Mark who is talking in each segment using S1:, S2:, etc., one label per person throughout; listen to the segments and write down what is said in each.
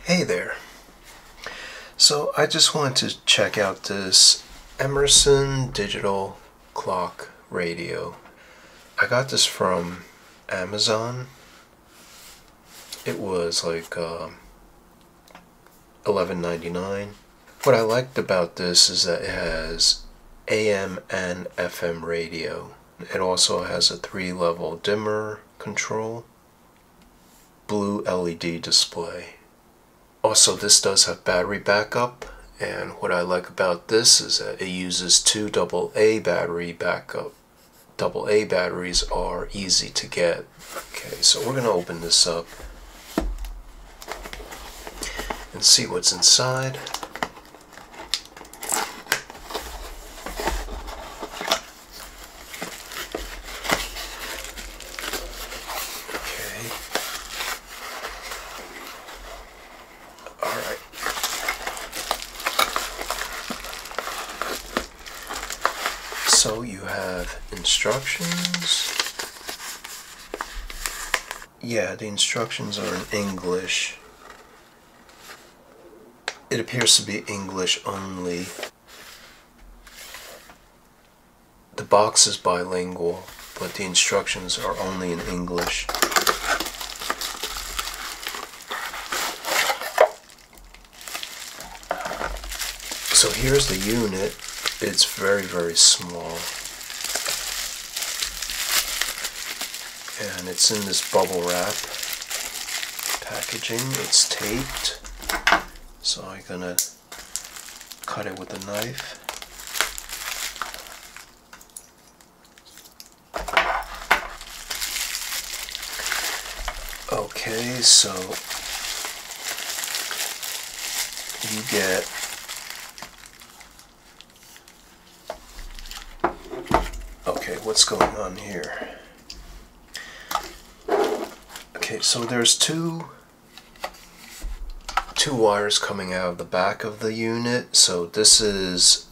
S1: Hey there. So I just wanted to check out this Emerson digital clock radio. I got this from Amazon. It was like $11.99. What I liked about this is that it has AM and FM radio. It also has a 3-level dimmer control, blue LED display. Also, this does have battery backup, and what I like about this is that it uses 2 AA battery backup. AA batteries are easy to get. Okay, so we're going to open this up and see what's inside. Okay. Alright. So you have instructions. Yeah, the instructions are in English. It appears to be English only. The box is bilingual, but the instructions are only in English. So here's the unit. It's very, very small. And it's in this bubble wrap packaging. It's taped. So I'm gonna cut it with a knife. Okay, so you get what's going on here? Okay, so there's two wires coming out of the back of the unit. So this is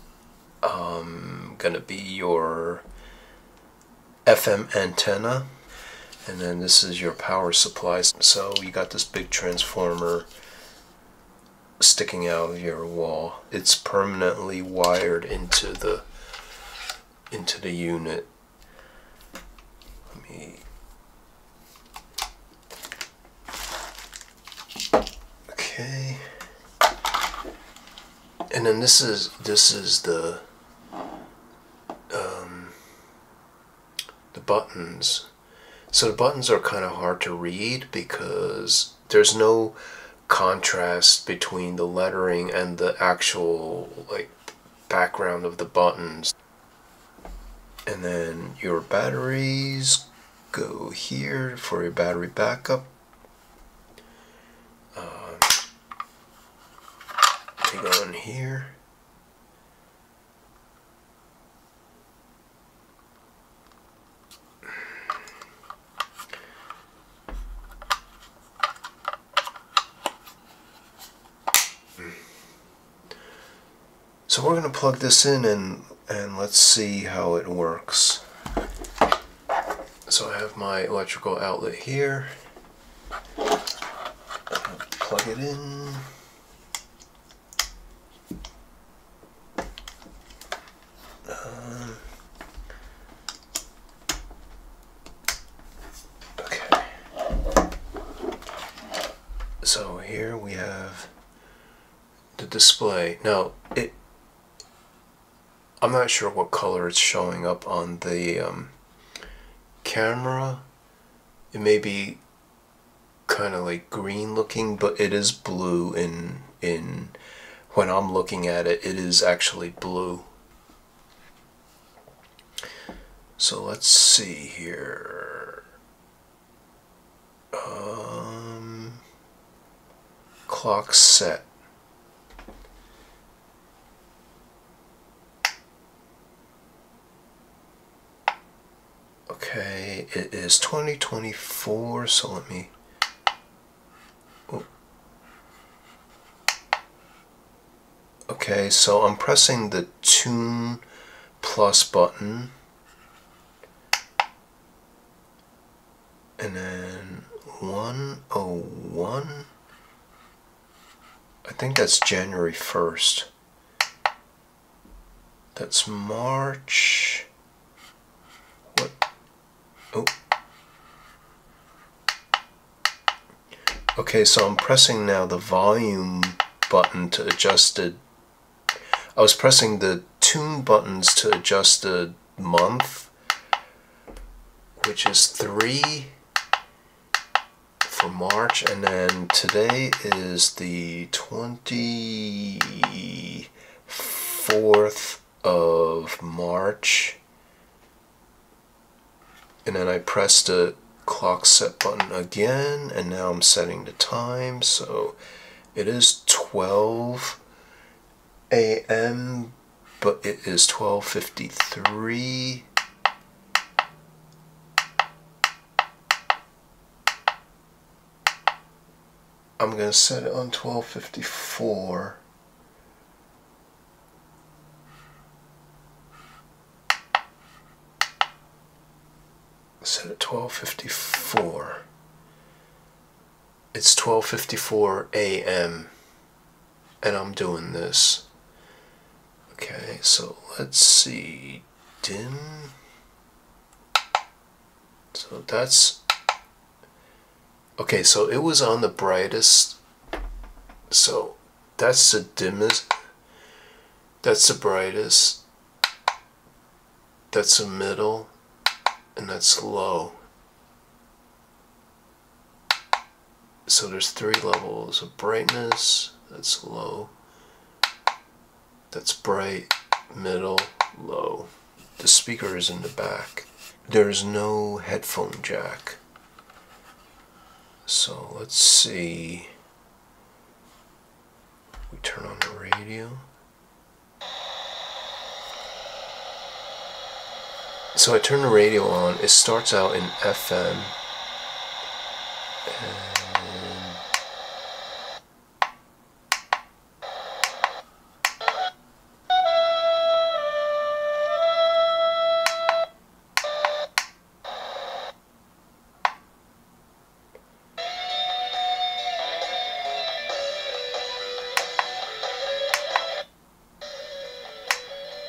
S1: gonna be your FM antenna, and then this is your power supply. So you got this big transformer sticking out of your wall. It's permanently wired into the unit. Let me okay. And then this is the buttons. So the buttons are kind of hard to read because there's no contrast between the lettering and the actual like background of the buttons. And then your batteries go here for your battery backup. They go in here. So we're going to plug this in and let's see how it works. So I have my electrical outlet here. Plug it in. Okay. So here we have the display. Now I'm not sure what color it's showing up on the camera. It may be kind of like green looking, but it is blue in when I'm looking at it. It is actually blue. So let's see here. Clock set. Okay, it is 2024, so let me... Okay, so I'm pressing the Tune Plus button, and then 101, I think that's January 1st. That's March. What? Oh. Okay, so I'm pressing now the volume button to adjust it. I was pressing the tune buttons to adjust the month, which is 3 for March, and then today is the 24th of March, and then I press the clock set button again, and now I'm setting the time, so it is 12 a.m. but it is 12:53. I'm going to set it on 12:54. Set at 12:54. It's 12:54 a.m. and I'm doing this. Okay, so let's see. Dim. So that's okay. So it was on the brightest. So that's the dimmest. That's the brightest. That's the middle. And that's low. So there's 3 levels of brightness. That's low. That's bright, middle, low. The speaker is in the back. There's no headphone jack. So let's see. We turn on the radio. So I turn the radio on. It starts out in FM.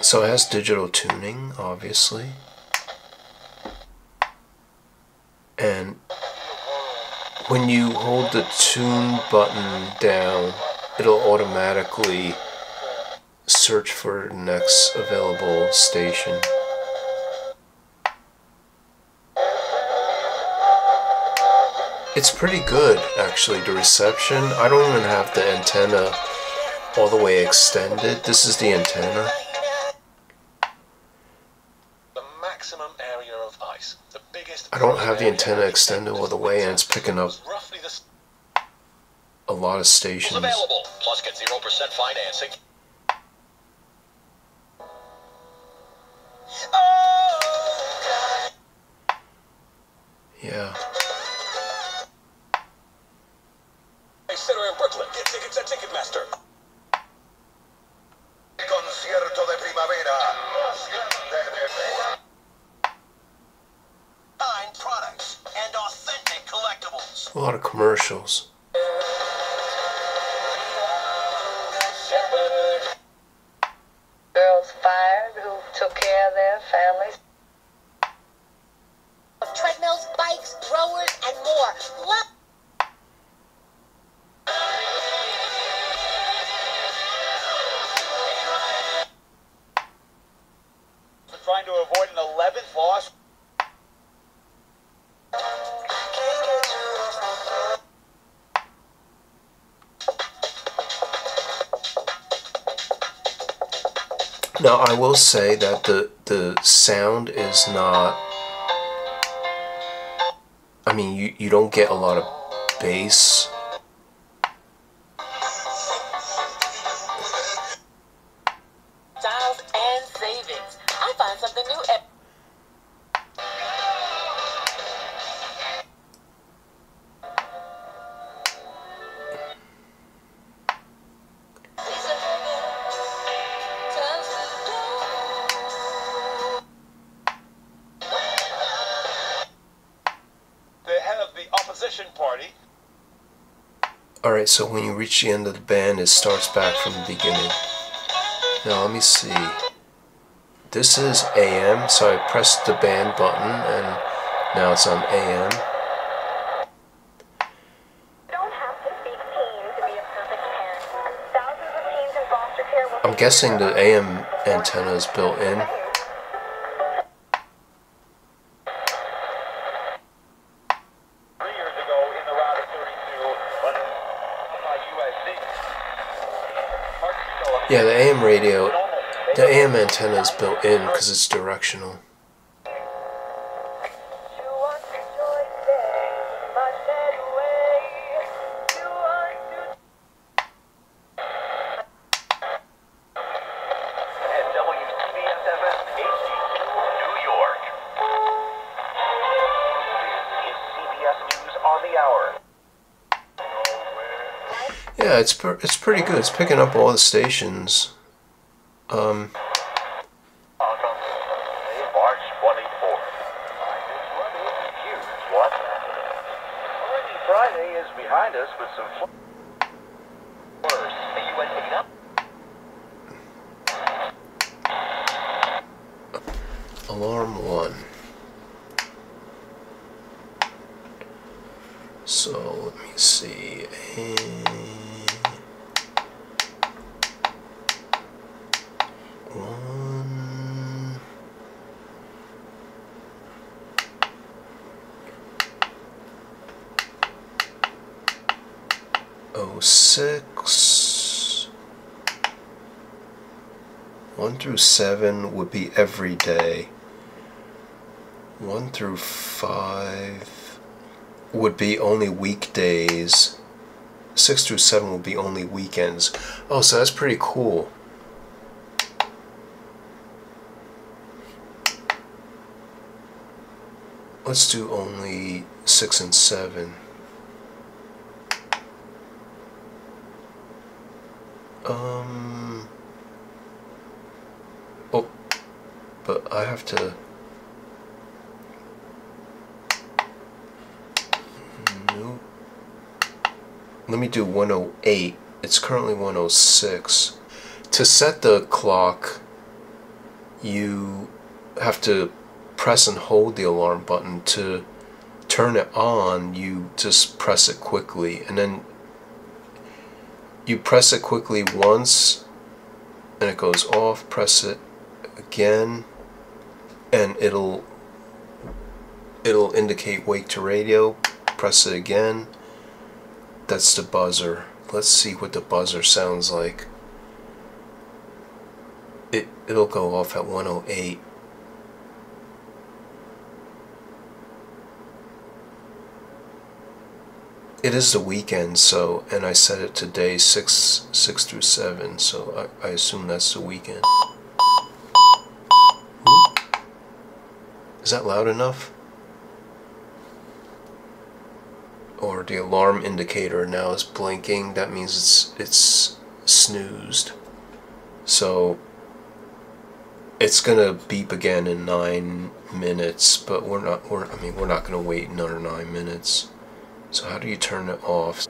S1: So it has digital tuning, obviously. And when you hold the tune button down, it'll automatically search for the next available station. It's pretty good, actually, the reception. I don't even have the antenna all the way extended. This is the antenna. I don't have the antenna extended all the way, and it's picking up a lot of stations.
S2: Available. Plus get 0% financing.
S1: Yeah.
S2: Center in Brooklyn. Get tickets at Ticketmaster.
S3: Concierto de primavera.
S2: Fine products and authentic collectibles.
S1: A lot of commercials.
S4: Girls fired who took care of their families.
S5: Treadmills, bikes, rowers, and more.
S2: We're trying to avoid an 11th loss.
S1: Now I will say that the sound is not, I mean, you don't get a lot of bass.
S5: Styles and savings. I find something new every
S2: The head of the opposition party
S1: Alright, so when you reach the end of the band, it starts back from the beginning. Now let me see. This is AM, so I pressed the band button and now it's on AM. I'm guessing the AM antenna is built in. Yeah, the AM radio, the AM antenna is built in because it's directional. Yeah, it's pretty good. It's picking up all the stations.
S3: March 24th. Friday is behind us with some
S1: Alarm 1. So let me see. 1. Oh, 6. 1 through 7 would be every day. 1 through 5 would be only weekdays. 6 through 7 would be only weekends. Oh, so that's pretty cool. Let's do only 6 and 7. Oh, but I have to. Nope. Let me do 108. It's currently 106. To set the clock, you have to press and hold the alarm button. To turn it on, you just press it quickly, and then you press it quickly once and it goes off. Press it again and it'll indicate wake to radio. Press it again. That's the buzzer. Let's see what the buzzer sounds like. It'll go off at 108. It is the weekend, so, and I set it to day 6 through 7, so I assume that's the weekend. Ooh. Is that loud enough? Or the alarm indicator now is blinking. That means it's snoozed. So it's gonna beep again in 9 minutes, but we're not gonna wait another 9 minutes. So how do you turn it off?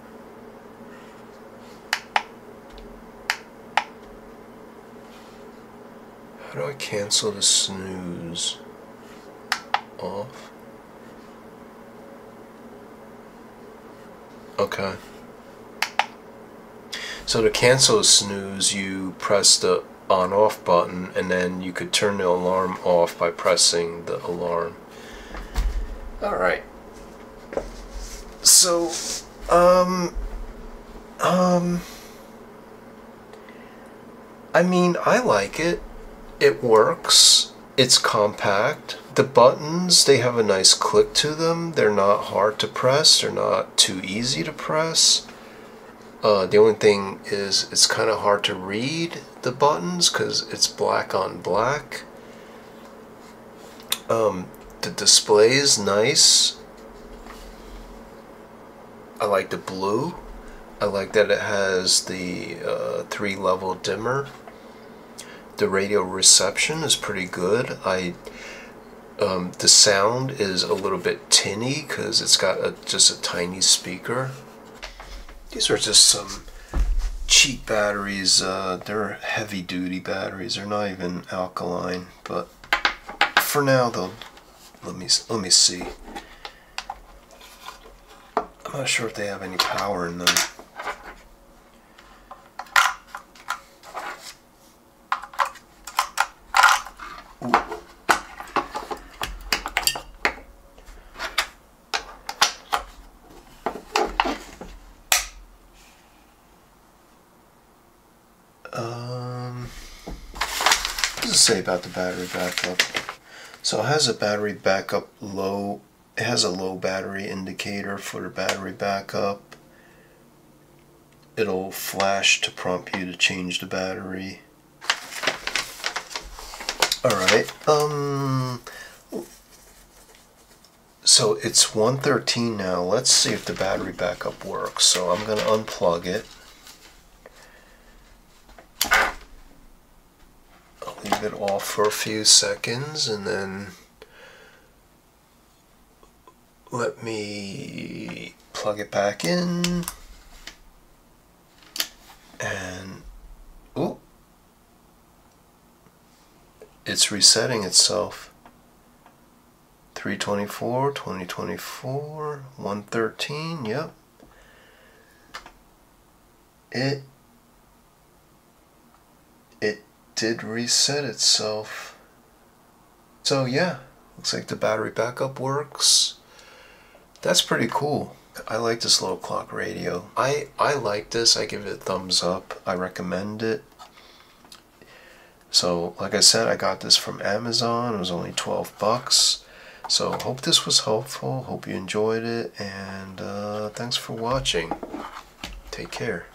S1: How do I cancel the snooze? Off? Okay. So to cancel the snooze, you press the on-off button, and then you could turn the alarm off by pressing the alarm. Alright. So, I mean, I like it. It works. It's compact. The buttons, they have a nice click to them. They're not hard to press. They're not too easy to press. The only thing is it's kind of hard to read the buttons because it's black on black. The display is nice. I like the blue. I like that it has the 3-level dimmer. The radio reception is pretty good. The sound is a little bit tinny because it's got just a tiny speaker. These are just some cheap batteries. They're heavy duty batteries. They're not even alkaline, but for now they'll let me see. I'm not sure if they have any power in them. What does it say about the battery backup? So it has a battery backup low. It has a low battery indicator for the battery backup. It'll flash to prompt you to change the battery. Alright, so it's 1:13 now. Let's see if the battery backup works. So I'm going to unplug it. I'll leave it off for a few seconds and then let me plug it back in. And ooh, it's resetting itself. 324, 2024, 113, yep. It did reset itself. So yeah, looks like the battery backup works. That's pretty cool. I like this little clock radio. I like this. I give it a thumbs up. I recommend it. So like I said, I got this from Amazon. It was only 12 bucks. So hope this was helpful. Hope you enjoyed it. And thanks for watching. Take care.